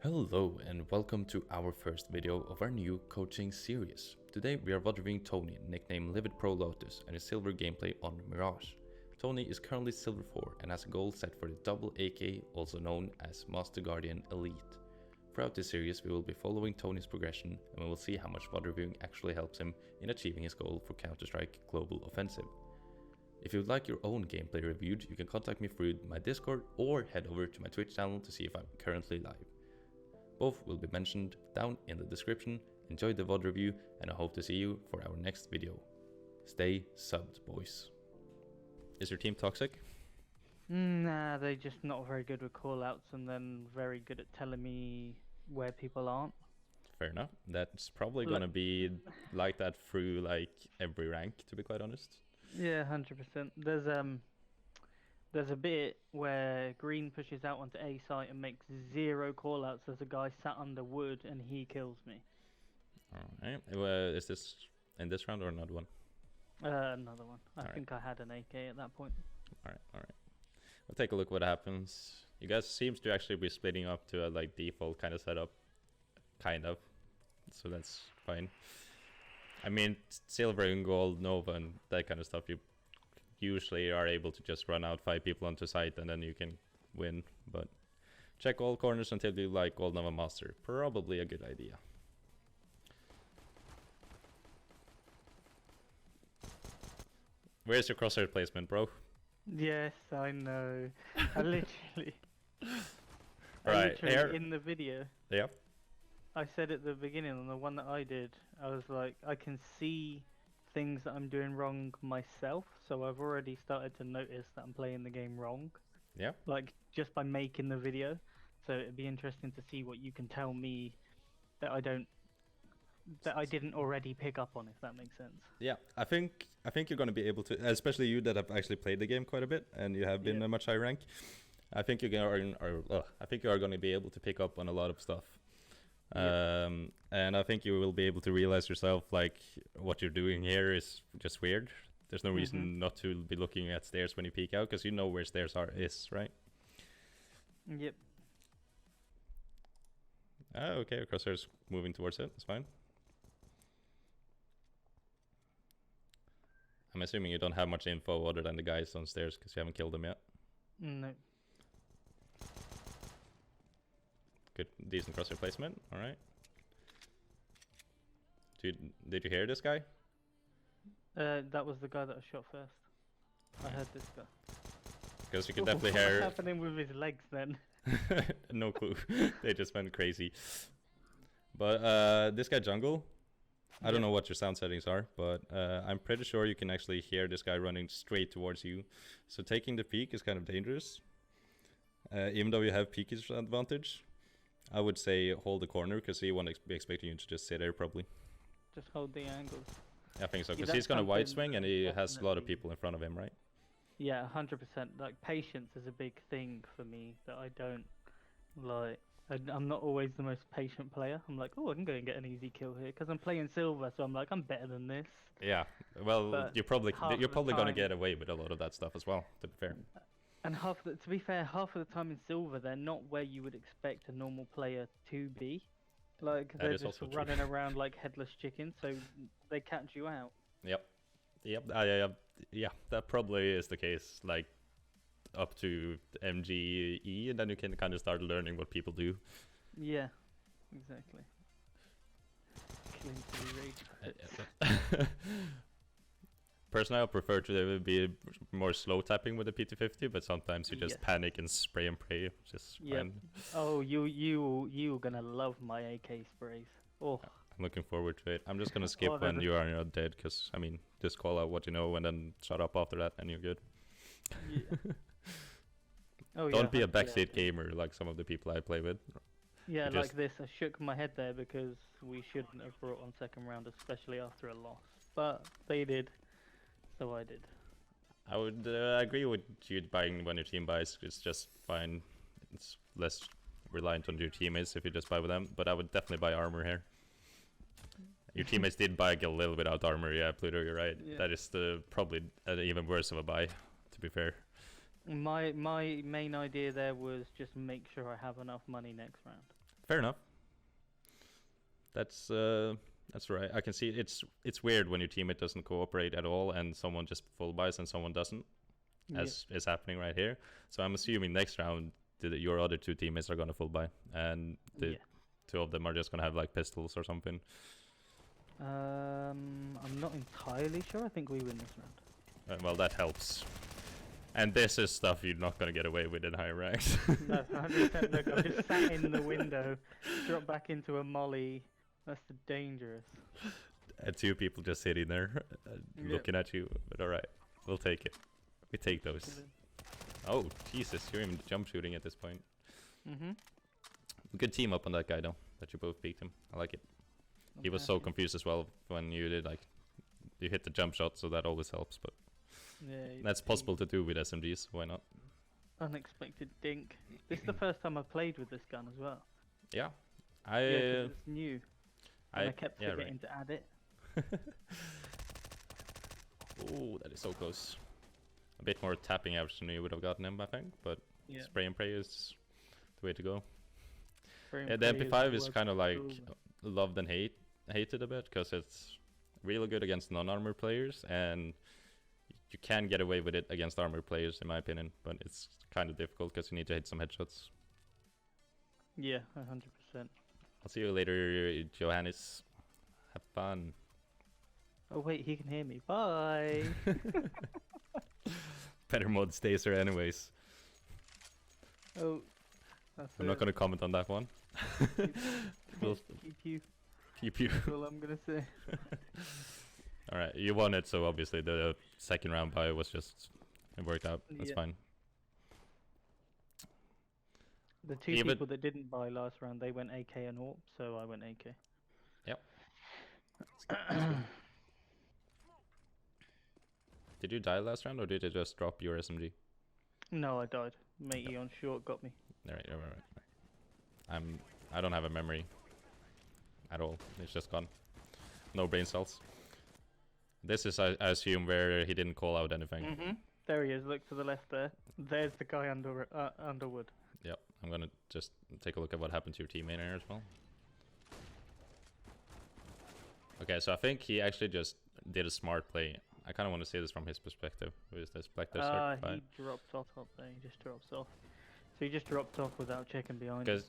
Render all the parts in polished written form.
Hello and welcome to our first video of our new coaching series. Today we are reviewing Tony, nicknamed LividProLotus, and his silver gameplay on Mirage. Tony is currently silver 4 and has a goal set for the double AK, also known as Master Guardian Elite. Throughout this series we will be following Tony's progression and we will see how much VOD reviewing actually helps him in achieving his goal for Counter-Strike Global Offensive. If you would like your own gameplay reviewed, you can contact me through my Discord or head over to my Twitch channel to see if I'm currently live. Both will be mentioned down in the description. Enjoy the VOD review and I hope to see you for our next video. Stay subbed, boys. Is your team toxic? Nah, they're just not very good with callouts and then very good at telling me where people aren't. Fair enough. That's probably gonna be like that through like every rank, to be quite honest. Yeah, 100%. There's a bit where green pushes out onto A site and makes 0 callouts. There's a guy sat under wood and he kills me. Alright. Is this in this round or another one? Another one. I think I had an AK at that point. Alright. We'll take a look what happens. You guys seems to actually be splitting up to a like default kind of setup. Kind of. So that's fine. I mean, silver and gold, Nova and that kind of stuff, you usually are able to just run out 5 people onto site and then you can win. But check all corners until you like Gold Nova Master. Probably a good idea. Where's your crosshair placement, bro? Yes, I know. I literally... Right, here. In the video. Yeah. I said at the beginning on the one that I did, I was like, I can see things that I'm doing wrong myself, so I've already started to notice that I'm playing the game wrong. Yeah. Like, just by making the video. So it'd be interesting to see what you can tell me that I didn't already pick up on, if that makes sense. Yeah, I think you're going to be able to, especially you that have actually played the game quite a bit and you have been a much higher rank. I think you are going to be able to pick up on a lot of stuff. And I think you will be able to realize yourself like what you're doing here is just weird. There's no reason not to be looking at stairs when you peek out because you know where stairs is, right? Yep. Okay, your crosshair's moving towards it. That's fine. I'm assuming you don't have much info other than the guys on stairs because you haven't killed them yet. No. Good, decent crosshair placement. All right. Did you hear this guy? That was the guy that I shot first. I heard this guy. Because you can definitely hear. What's happening with his legs then? No clue. They just went crazy. But this guy jungle, I don't know what your sound settings are, but I'm pretty sure you can actually hear this guy running straight towards you. So taking the peek is kind of dangerous. Even though you have peekage advantage, I would say hold the corner because he won't be expecting you to just sit there probably. Just hold the angles. I think so, because he's going to wide swing and he has a lot of people in front of him, right? Yeah, 100%. Like, patience is a big thing for me that I don't like. I'm not always the most patient player. I'm like, oh, I can go and get an easy kill here because I'm playing silver, so I'm like, I'm better than this. Yeah, well, But you're probably going to get away with a lot of that stuff as well, to be fair. And to be fair, half of the time in silver, they're not where you would expect a normal player to be. Like, they're just running around like headless chickens, so they catch you out. Yep. Yeah, that probably is the case, like, up to MGE, and then you can kind of start learning what people do. Yeah, exactly. Personally, I prefer to be more slow tapping with the PT50, but sometimes you just panic and spray and pray. Just fine. Oh, you're gonna love my AK sprays. Oh, I'm looking forward to it. I'm just gonna skip when you are not dead, because I mean, just call out what you know and then shut up after that, and you're good. Yeah. Don't be a backseat gamer like some of the people I play with. Yeah, like this. I shook my head there because we shouldn't have brought on second round, especially after a loss. But they did. So I did. I would agree with you buying when your team buys. It's just fine. It's less reliant on your teammates if you just buy with them. But I would definitely buy armor here. Your teammates did buy a little without armor. Yeah, Pluto, you're right. Yeah. That is probably even worse of a buy, to be fair. My main idea there was just make sure I have enough money next round. Fair enough. That's right. I can see it's weird when your teammate doesn't cooperate at all and someone just full buys and someone doesn't, as is happening right here. So I'm assuming next round your other two teammates are gonna full buy, and the two of them are just gonna have like pistols or something. I'm not entirely sure. I think we win this round. Well, that helps. And this is stuff you're not gonna get away with in higher ranks. No, 100%. Look, I'm just sat in the window, drop back into a molly. That's dangerous. And two people just sitting there looking at you. But alright, we'll take it. We take those. Oh, Jesus, you're even jump shooting at this point. Good team up on that guy, though, that you both peeked him. I like it. He was so confused as well when you did, like, you hit the jump shot, so that always helps, but that's possible to do with SMGs, why not? Unexpected dink. This is the first time I've played with this gun as well. Yeah. It's new. And I kept forgetting to add it. Oh, that is so close. A bit more tapping average than you would have gotten him, I think, but spray and pray is the way to go. The MP5 is kind of like loved and hated a bit, because it's really good against non-armor players, and you can get away with it against armor players, in my opinion, but it's kind of difficult because you need to hit some headshots. Yeah, 100%. I'll see you later, Johannes. Have fun. Oh wait, he can hear me. Bye. Better mod stays there anyways. Oh, I'm not gonna comment on that one. Pew pew. That's all I'm gonna say. Alright, you won it, so obviously the second round buy was just, it worked out. That's fine. The two people that didn't buy last round, they went AK and AWP, so I went AK. Yep. Did you die last round, or did it just drop your SMG? No, I died. Matey on short got me. Right. I don't have a memory at all. It's just gone. No brain cells. This is, I assume, where he didn't call out anything. There he is. Look to the left there. There's the guy under wood. Yep. I'm gonna just take a look at what happened to your teammate here as well. Okay, so I think he actually just did a smart play. I kind of want to see this from his perspective. Who is this? Black Desert? He dropped off up there. He just drops off. So he just dropped off without checking behind him.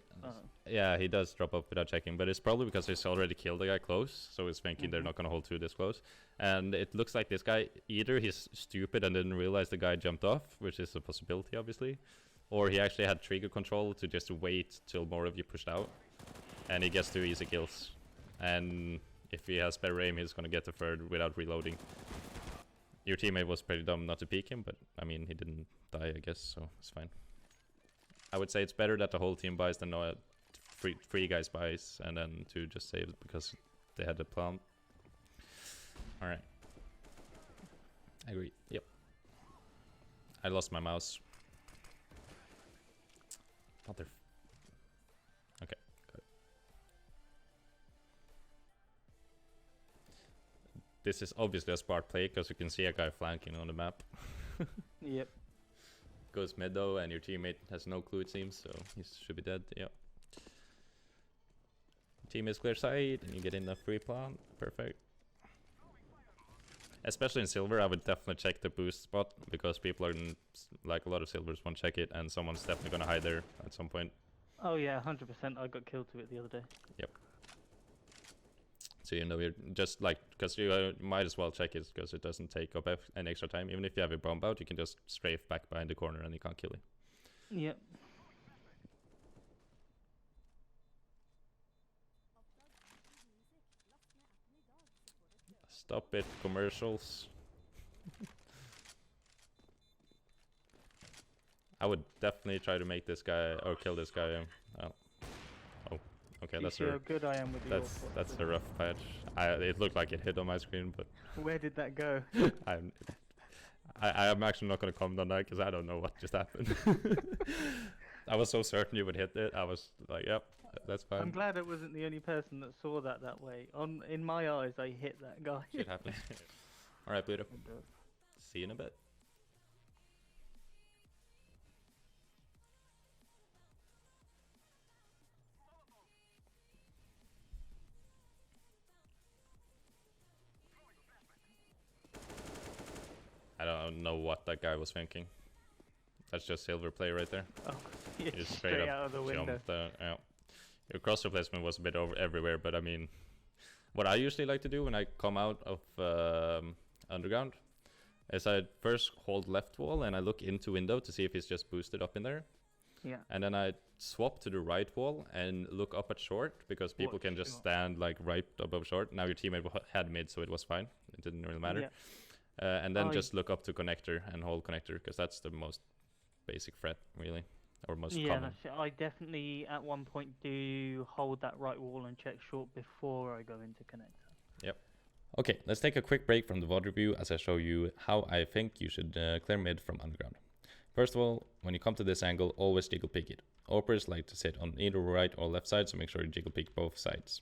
Yeah, he does drop off without checking, but it's probably because he's already killed the guy close, so he's thinking they're not going to hold two this close. And it looks like this guy, either he's stupid and didn't realize the guy jumped off, which is a possibility, obviously, or he actually had trigger control to just wait till more of you pushed out, and he gets two easy kills. And if he has better aim, he's going to get the third without reloading. Your teammate was pretty dumb not to peek him, but I mean, he didn't die, I guess, so it's fine. I would say it's better that the whole team buys than three guys buys and then two just save it because they had the plan. Alright. I agree. Yep. I lost my mouse. Mother. Okay, got it. This is obviously a smart play because you can see a guy flanking on the map. Yep. Goes mid though, and your teammate has no clue, it seems, so he should be dead. Yep. Team is clear side, and you get in the free plant. Perfect. Especially in silver, I would definitely check the boost spot because people are like a lot of silvers won't check it, and someone's definitely gonna hide there at some point. Oh yeah, 100%. I got killed to it the other day. Yep. So you know, you're just like, because you might as well check it because it doesn't take up any extra time. Even if you have a bomb out, you can just strafe back behind the corner and he can't kill you. Yep. Stop it, commercials. I would definitely try to make this guy or kill this guy. Oh, okay, that's how good I am with that's a rough patch. It looked like it hit on my screen, but where did that go? I'm actually not gonna comment on that because I don't know what just happened. I was so certain you would hit it. I was like, yep, that's fine. I'm glad I wasn't the only person that saw that way. In my eyes, I hit that guy. Shit happens. All right, Pluto. See you in a bit. don't know what that guy was thinking. That's just silver play right there. Oh, yeah, Just straight out of the window. jumped out. Your cross replacement was a bit over everywhere, but I mean, what I usually like to do when I come out of underground is I first hold left wall and I look into window to see if he's just boosted up in there. Yeah. And then I swap to the right wall and look up at short, because people can just stand like right above short. Now your teammate had mid, so it was fine. It didn't really matter. Yeah. And then just look up to connector and hold connector, because that's the most basic threat, really, or most common. I definitely at one point do hold that right wall and check short before I go into connector. Yep. Okay, let's take a quick break from the VOD review as I show you how I think you should clear mid from underground. First of all, when you come to this angle, always jiggle peek it. Opers like to sit on either right or left side, so make sure you jiggle peek both sides.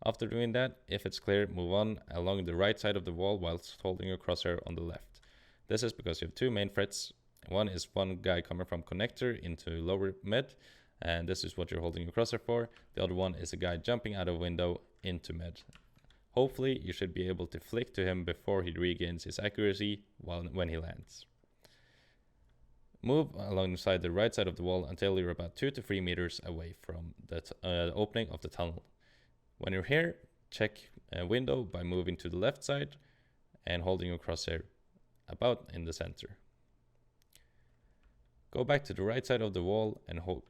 After doing that, if it's clear, move on along the right side of the wall whilst holding your crosshair on the left. This is because you have two main threats. One is one guy coming from connector into lower mid, and this is what you're holding your crosshair for. The other one is a guy jumping out of window into mid. Hopefully, you should be able to flick to him before he regains his accuracy when he lands. Move alongside the right side of the wall until you're about 2 to 3 meters away from the opening of the tunnel. When you're here, check a window by moving to the left side and holding your crosshair about in the center. Go back to the right side of the wall and hold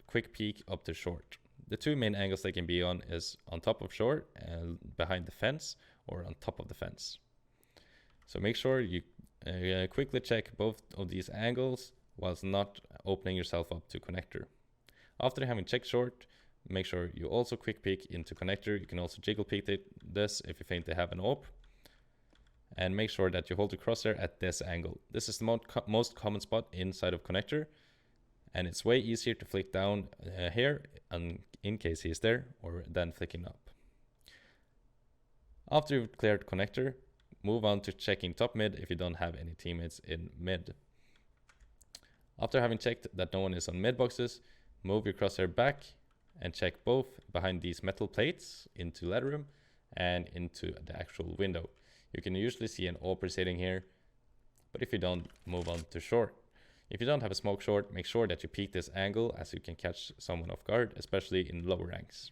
quick peek up to short. The two main angles they can be on is on top of short and behind the fence, or on top of the fence. So make sure you quickly check both of these angles whilst not opening yourself up to connector. After having checked short, make sure you also quick peek into connector. You can also jiggle peek this if you think they have an AWP. And make sure that you hold the crosshair at this angle. This is the most common spot inside of connector, and it's way easier to flick down here in case he's there, or then flicking up. After you've cleared connector, move on to checking top mid if you don't have any teammates in mid. After having checked that no one is on mid boxes, move your crosshair back and check both behind these metal plates into ladder room and into the actual window. You can usually see an AWP sitting here, but if you don't, move on to short. If you don't have a smoke short, make sure that you peek this angle as you can catch someone off guard, especially in lower ranks.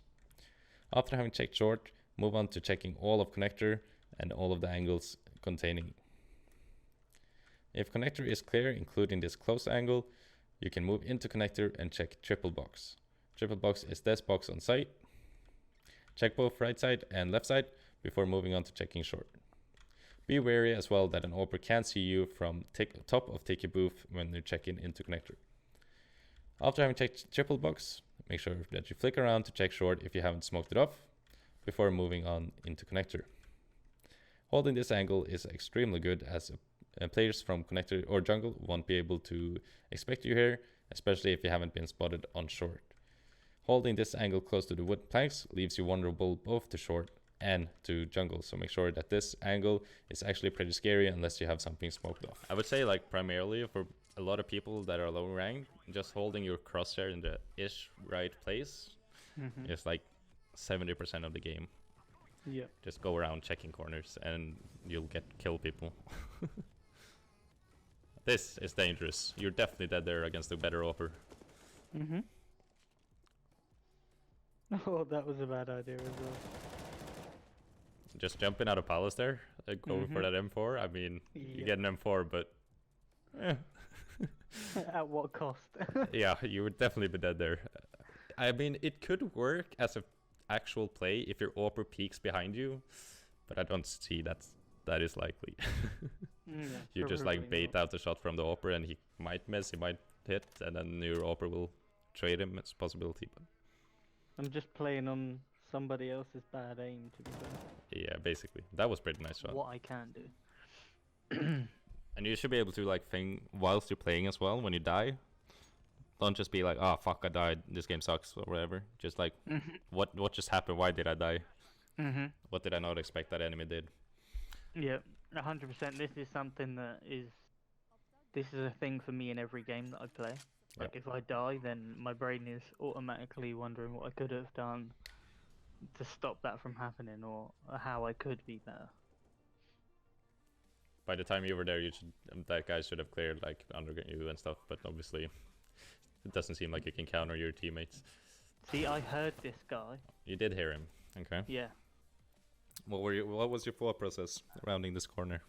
After having checked short, move on to checking all of connector and all of the angles containing. If connector is clear, including this close angle, you can move into connector and check triple box. Triple box is this box on site. Check both right side and left side before moving on to checking short. Be wary as well that an AWPer can see you from top of ticky booth when you're checking into connector. After having checked triple box, make sure that you flick around to check short if you haven't smoked it off before moving on into connector. Holding this angle is extremely good, as players from connector or jungle won't be able to expect you here, especially if you haven't been spotted on short. Holding this angle close to the wood planks leaves you vulnerable both to short and to jungle, so make sure that this angle is actually pretty scary unless you have something smoked off. I would say, like, primarily for a lot of people that are low ranked, just holding your crosshair in the ish right place is like 70% of the game. Yeah. Just go around checking corners and you'll kill people. This is dangerous. You're definitely dead there against a better AWPer. Oh, that was a bad idea as well. Just jumping out of palace there, going for that M4. I mean, you get an M4, but at what cost? yeah, you would definitely be dead there. I mean, it could work as an actual play if your AWPer peeks behind you, but I don't see that is likely. You just like bait out the shot from the AWPer, and he might miss, he might hit, and then your AWPer will trade him. It's a possibility, but I'm just playing on somebody else's bad aim, to be fair. Yeah, basically. That was pretty nice shot. What I can do. And you should be able to like think whilst you're playing as well when you die. Don't just be like, oh fuck, I died, this game sucks, or whatever. Just like, what just happened? Why did I die? What did I not expect that enemy did? Yeah, 100%. This is something that this is a thing for me in every game that I play. Like, if I die, then my brain is automatically wondering what I could have done to stop that from happening, or how I could be better. By the time you were there, that guy should have cleared like under you and stuff. But obviously, it doesn't seem like you can counter your teammates. See, I heard this guy. You did hear him. Okay. Yeah. What was your thought process rounding this corner?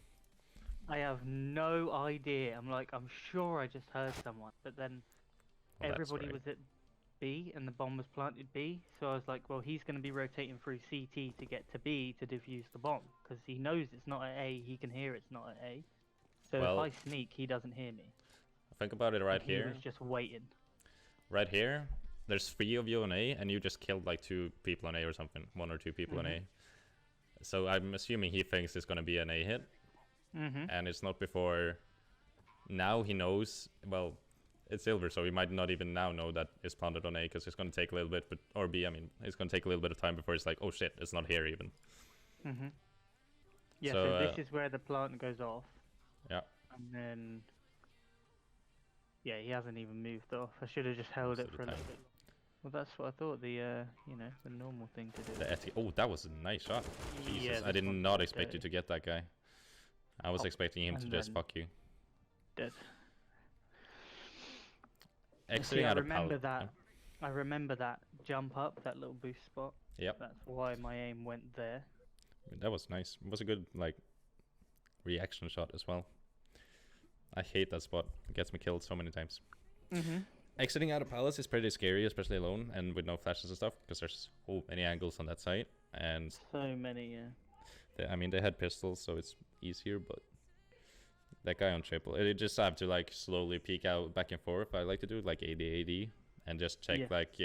I have no idea. I'm sure I just heard someone, but then Well, everybody was at B and the bomb was planted B, so I was like, well, he's going to be rotating through CT to get to B to defuse the bomb, because he knows it's not at A, he can hear it's not at A. So Well, if I sneak, he doesn't hear me. Think about it right He here. was just waiting. Right here, there's 3 of you on A, and you just killed like 2 people on A or something. 1 or 2 people on A. So I'm assuming he thinks it's going to be an A hit. And it's not before now he knows, well, it's silver, so he might not even now know that it's planted on A, because it's going to take a little bit, or B, I mean, it's going to take a little bit of time before it's like, oh shit, it's not here even. Yeah, so this is where the plant goes off. Yeah. And then, yeah, he hasn't even moved off. I should have just held it for a little bit. Well, that's what I thought, the the normal thing to do. Oh, that was a nice shot. Jesus, Yeah, I did not expect dirty. you to get that guy. I was expecting him to just fuck you. Dead. Exiting out of pallet. I remember that jump up, that little boost spot. Yep. That's why my aim went there. That was nice. It was a good like reaction shot as well. I hate that spot. It gets me killed so many times. Exiting out of palace is pretty scary, especially alone and with no flashes and stuff, because there's so many angles on that side. And so many, yeah. I mean, they had pistols, so it's easier, but that guy on triple, you just have to like slowly peek out back and forth. I like to do like AD and just check like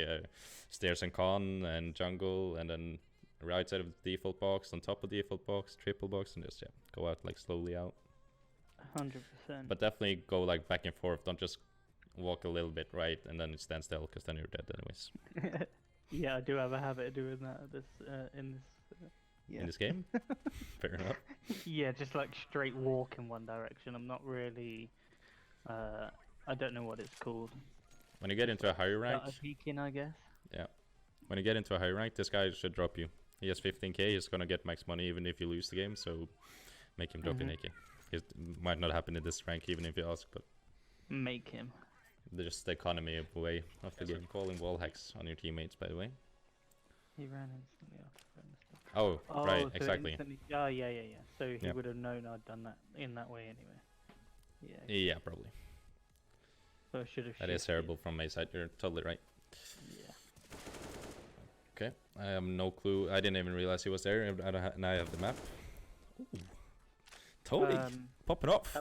stairs and con and jungle, and then right side of the default box, on top of the default box, triple box, and just go out like slowly out. 100%. But definitely go like back and forth. Don't just walk a little bit right and then stand still, because then you're dead anyways. Yeah, I do have a habit of doing that in this game. Fair enough. Yeah, just like straight walk in one direction. I'm not really I don't know what it's called. When you get into a higher rank, peeking, I guess. Yeah, when you get into a higher rank, this guy should drop you. He has 15k. He's gonna get max money even if you lose the game, so make him drop in AK. It might not happen in this rank even if you ask, but make him. Just the economy of the way of the game. Calling wall hacks on your teammates, by the way. He ran instantly after. Oh, right, so exactly. Oh, yeah. So he would have known I'd done that in that way anyway. Yeah, probably. So I should have. That is terrible from my side. You're totally right. Yeah. Okay, I have no clue. I didn't even realize he was there. Now I have the map. Ooh. Tony, pop it off.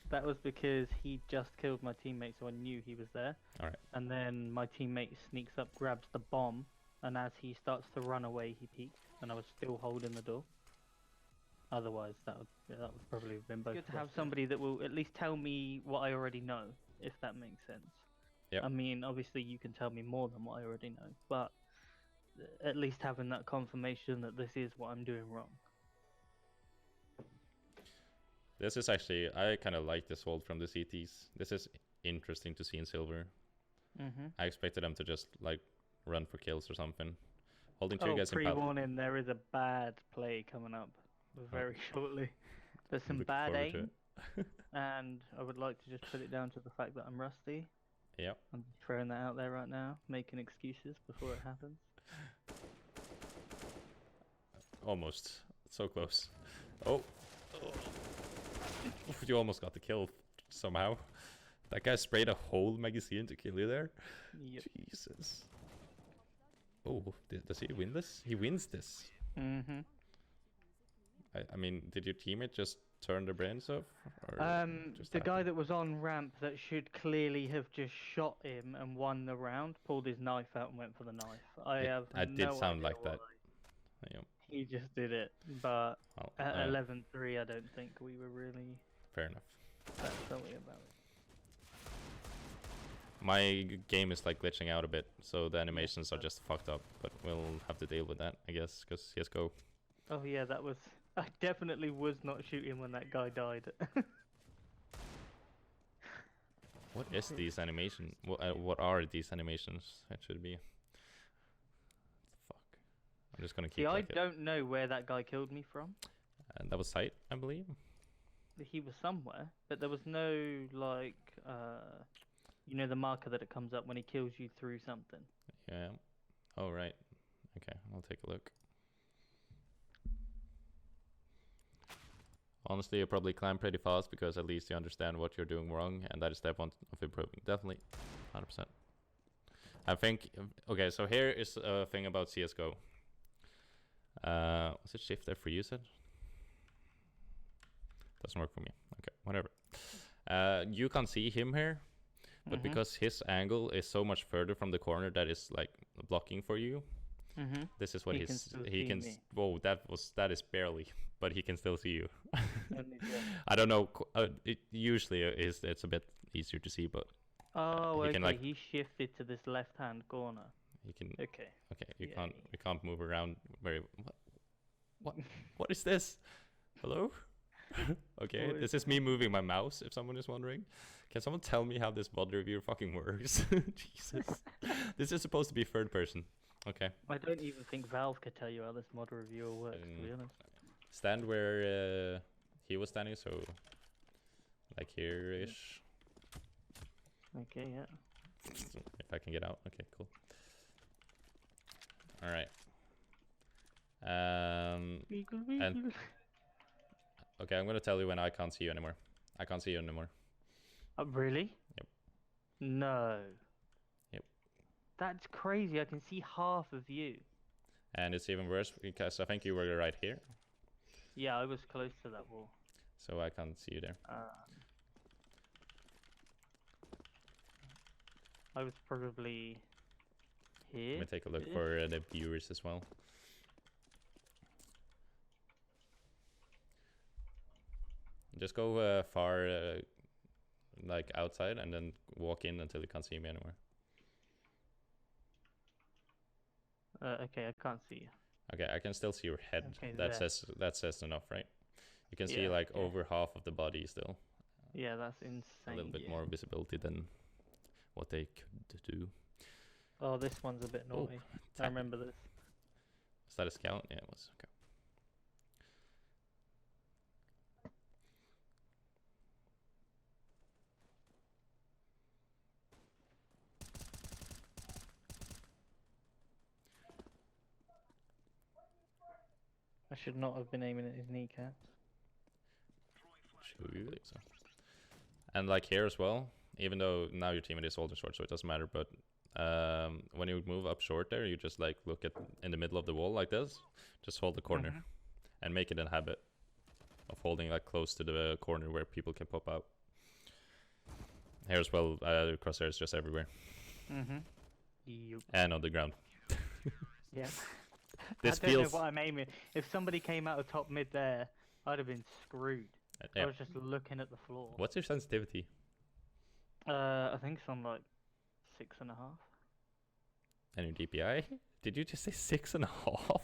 That was because he just killed my teammate, so I knew he was there. Alright. And then my teammate sneaks up, grabs the bomb, and as he starts to run away, he peeks, and I was still holding the door. Otherwise, that would probably have been both. Good to have somebody that will at least tell me what I already know, if that makes sense. Yeah. I mean, obviously you can tell me more than what I already know, but at least having that confirmation that this is what I'm doing wrong. This is actually, I kind of like this hold from the CTs. This is interesting to see in silver. I expected them to just like run for kills or something. Holding 2 guys in pre-warning, there is a bad play coming up very shortly. There's some bad aim, and I would like to just put it down to the fact that I'm rusty. Yep. I'm throwing that out there right now, making excuses before it happens. Almost. So close. Oh. You almost got the kill somehow. That guy sprayed a whole magazine to kill you there? Yep. Jesus. Oh, does he win this? He wins this. I mean, did your teammate just turn their brains off? Or the guy that was on ramp that should clearly have just shot him and won the round, pulled his knife out and went for the knife. I did sound like that. Yep. He just did it, but at 11-3, I don't think we were really... Fair enough. That silly about it. My game is like glitching out a bit, so the animations are just fucked up, but we'll have to deal with that, I guess, because CSGO. Oh yeah, that was... I definitely was not shooting when that guy died. What is these animations? What are these animations? It should be... Fuck. I'm just gonna keep... See, I don't know where that guy killed me from. And that was sight, I believe. He was somewhere, but there was no like you know, the marker that it comes up when he kills you through something. Yeah. Oh, right. Okay, I'll take a look. Honestly, you probably climb pretty fast because at least you understand what you're doing wrong, and that is step one of improving. Definitely, 100%. I think, okay, so here is a thing about CSGO. Was it shift F for you said? Doesn't work for me. Okay, whatever. You can't see him here, but because his angle is so much further from the corner that is like blocking for you, this is what he can. Whoa, that is barely, but he can still see you. I don't know. Usually it's a bit easier to see, but oh, he okay. can, like, he shifted to this left-hand corner. He can. Okay. Okay. We can't move around very. What is this? Hello. Okay, this is me moving my mouse. If someone is wondering, can someone tell me how this mod reviewer fucking works? Jesus, this is supposed to be third person. Okay. I don't even think Valve could tell you how this mod reviewer works, to be honest. Stand where he was standing, so like here-ish. Okay, yeah. If I can get out. Okay, cool. All right. And okay, I'm gonna tell you when I can't see you anymore. I can't see you anymore. Really? Yep. No. Yep. That's crazy. I can see half of you. And it's even worse because I think you were right here. Yeah, I was close to that wall. So I can't see you there. I was probably here. Let me take a look for the viewers as well. Just go far, like outside, and then walk in until you can't see me anymore. Okay, I can't see you. Okay, I can still see your head. Okay, that says enough, right? You can see like over half of the body still. Yeah, that's insane. A little bit more visibility than what they could do. Oh, this one's a bit naughty. I remember this. Is that a scout? Yeah, it was. Okay. I should not have been aiming at his kneecaps. Should we think so? And like here as well, even though now your teammate is holding short, so it doesn't matter, but when you move up short there, you just like look at in the middle of the wall like this, just hold the corner and make it a habit of holding like close to the corner where people can pop out. Here as well, crosshairs just everywhere. Yep. And on the ground. Yeah. This I don't know what I'm aiming. If somebody came out of top mid there, I'd have been screwed. I was just looking at the floor. What's your sensitivity? I think it's on like 6.5. And your DPI? Did you just say 6.5?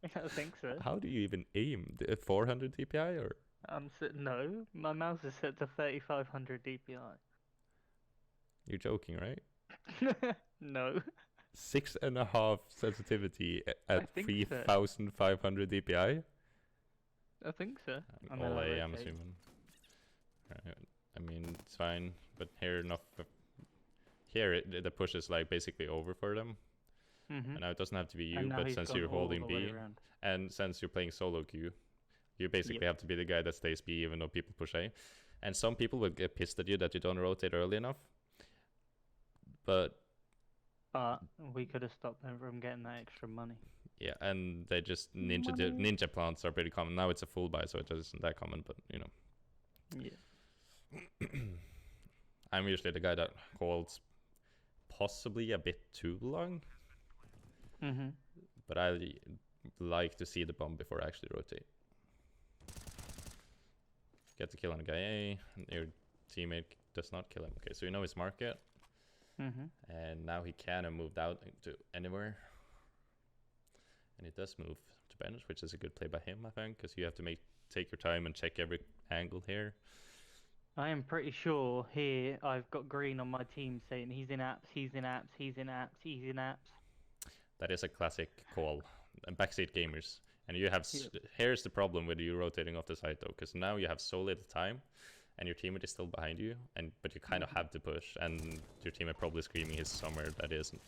I think so. How do you even aim? 400 DPI or? No, my mouse is set to 3500 DPI. You're joking, right? No. 6.5 sensitivity at 3500 DPI? I think so. I'm assuming. I mean, it's fine, but here here the push is like basically over for them. And now it doesn't have to be you, but since you're holding B, and since you're playing solo queue, you basically have to be the guy that stays B even though people push A. And some people will get pissed at you that you don't rotate early enough. But we could have stopped them from getting that extra money. Yeah, and they just ninja plants are pretty common. Now it's a full buy, so it isn't that common, but you know. Yeah. I'm usually the guy that holds possibly a bit too long. But I like to see the bomb before I actually rotate. Get the kill on a guy A, and your teammate does not kill him. Okay, so you know his market. And now he can have moved out into anywhere. And he does move to bench, which is a good play by him, I think, because you have to take your time and check every angle here. I am pretty sure here I've got green on my team saying he's in apps, he's in apps, he's in apps, he's in apps. That is a classic call. And backseat gamers. And you have Yep. here's the problem with you rotating off the side though, because now you have so little time, and your teammate is still behind you, but you kind of have to push, and your teammate probably screaming he's somewhere that isn't.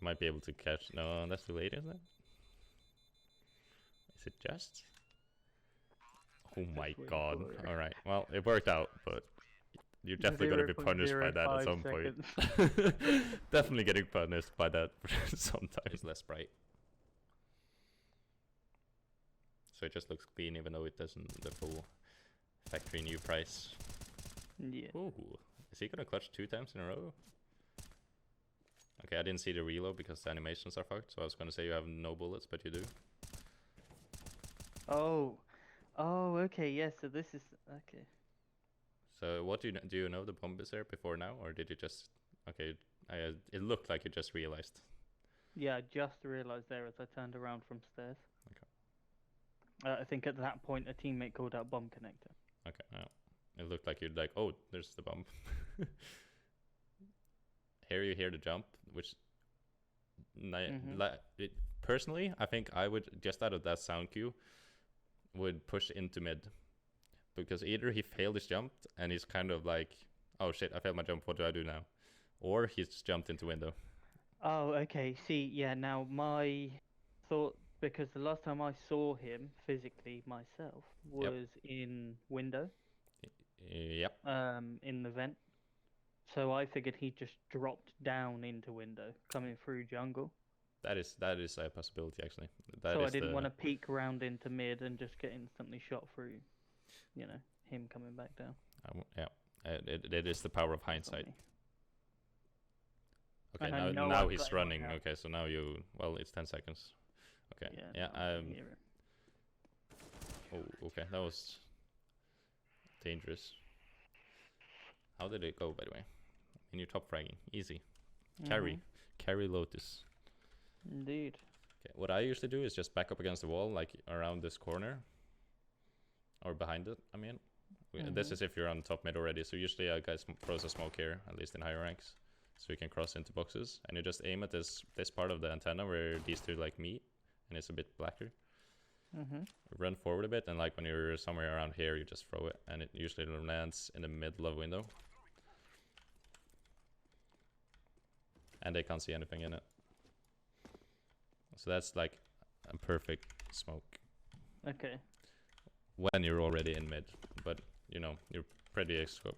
You might be able to catch. No, that's too late, isn't it? Is it just? Oh my god! All right, well it worked out, but you're definitely gonna be punished by that at some point. Definitely getting punished by that sometimes. It's less bright. So it just looks clean even though it doesn't the full factory new price. Yeah. Ooh, is he gonna clutch 2 times in a row? Okay, I didn't see the reload because the animations are fucked, so I was gonna say you have no bullets, but you do. Oh, okay, yes. So this is okay. So what do you know the bomb is there before now, or did you just okay? It looked like you just realized. Yeah, I just realised there as I turned around from stairs. Okay. I think at that point a teammate called out bomb connector. Okay, yeah. It looked like you're like, oh, there's the bomb. Here you hear the jump, which personally, I think I would, just out of that sound cue, would push into mid. Because either he failed his jump and he's kind of like, oh shit, I failed my jump, what do I do now? Or he's jumped into window. Oh, okay. See, yeah, now my thought, because the last time I saw him physically myself was in window, Yep. in the vent. So I figured he just dropped down into window, coming through jungle. That is a possibility actually. So I didn't want to peek around into mid and just get instantly shot through, you know, him coming back down. Yeah, it is the power of hindsight. Okay, And now he's running. Okay, so now well, it's 10 seconds. Okay, yeah. Oh, okay, that was dangerous. How did it go, by the way? In your top fragging, easy. Carry Lotus. Indeed. Okay, what I usually do is just back up against the wall, like around this corner, or behind it. I mean, this is if you're on top mid already. So usually a guy throws a smoke here, at least in higher ranks, so you can cross into boxes, and you just aim at this part of the antenna where these two like meet, and it's a bit blacker. Run forward a bit, and like when you're somewhere around here, you just throw it, and it usually lands in the middle of window. And they can't see anything in it. So that's like a perfect smoke. Okay. When you're already in mid, but you know, you're pretty exposed